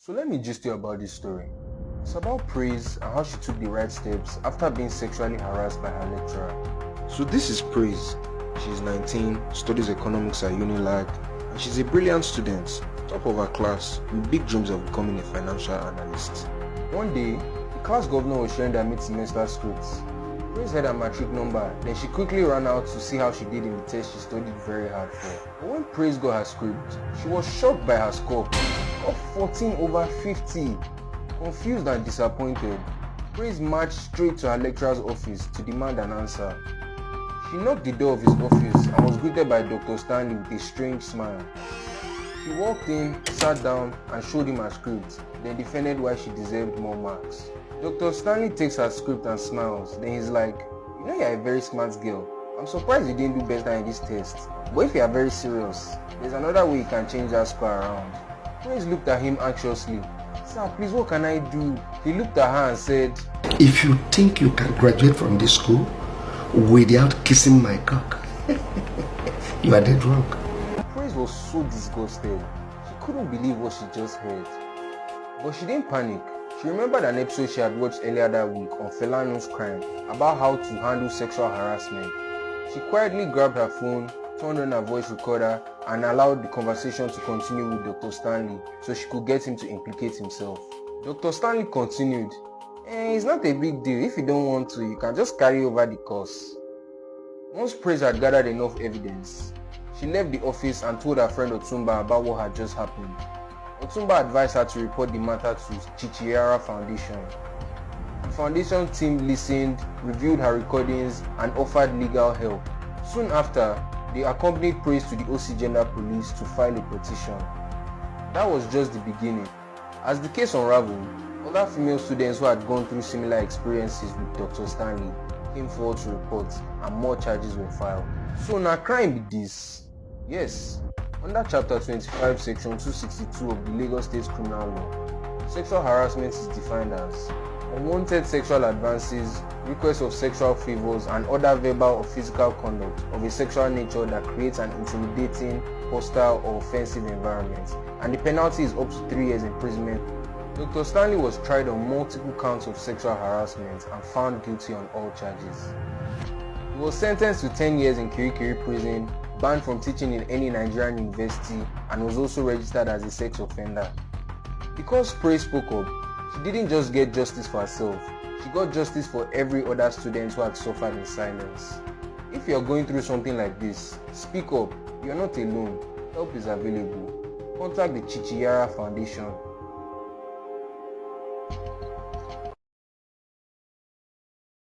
So let me gist you about this story. It's about Praise and how she took the right steps after being sexually harassed by her lecturer. So this is Praise. She's 19, studies economics at Unilag, and she's a brilliant student, top of her class, with big dreams of becoming a financial analyst. One day, the class governor was sharing their mid-semester scripts. Praise had her matric number, then she quickly ran out to see how she did in the test she studied very hard for. But when Praise got her script, she was shocked by her score of 14 over 50. Confused and disappointed, Praise marched straight to her lecturer's office to demand an answer. She knocked the door of his office and was greeted by Dr. Stanley with a strange smile. She walked in, sat down, and showed him her script, then defended why she deserved more marks. Dr. Stanley takes her script and smiles, then he's like, "You know you're a very smart girl. I'm surprised you didn't do better in this test. But if you are very serious, there's another way you can change that score around." Praise looked at him anxiously. "Sir, please, what can I do?" He looked at her and said, "If you think you can graduate from this school without kissing my cock, you are dead wrong." Praise was so disgusted. She couldn't believe what she just heard. But she didn't panic. She remembered an episode she had watched earlier that week on Felano's Crime about how to handle sexual harassment. She quietly grabbed her phone, turned on her voice recorder, and allowed the conversation to continue with Dr. Stanley so she could get him to implicate himself. Dr. Stanley continued, "It's not a big deal. If you don't want to, you can just carry over the course." Once Praise had gathered enough evidence, she left the office and told her friend Otumba about what had just happened. Otumba advised her to report the matter to Chichiara Foundation. The foundation team listened, reviewed her recordings, and offered legal help. Soon after, they accompanied Praise to the OC Gender Police to file a petition. That was just the beginning. As the case unraveled, other female students who had gone through similar experiences with Dr. Stanley came forward to report, and more charges were filed. So now crime be this? Yes. Under Chapter 25, Section 262 of the Lagos State Criminal Law, sexual harassment is defined as unwanted sexual advances, requests of sexual favors, and other verbal or physical conduct of a sexual nature that creates an intimidating, hostile, or offensive environment, and the penalty is up to 3 years imprisonment. Dr. Stanley was tried on multiple counts of sexual harassment and found guilty on all charges. He was sentenced to 10 years in Kirikiri prison, banned from teaching in any Nigerian university, and was also registered as a sex offender. Because Praise spoke up, she didn't just get justice for herself, she got justice for every other student who had suffered in silence. If you are going through something like this, speak up. You are not alone. Help is available. Contact the Chichiara Foundation.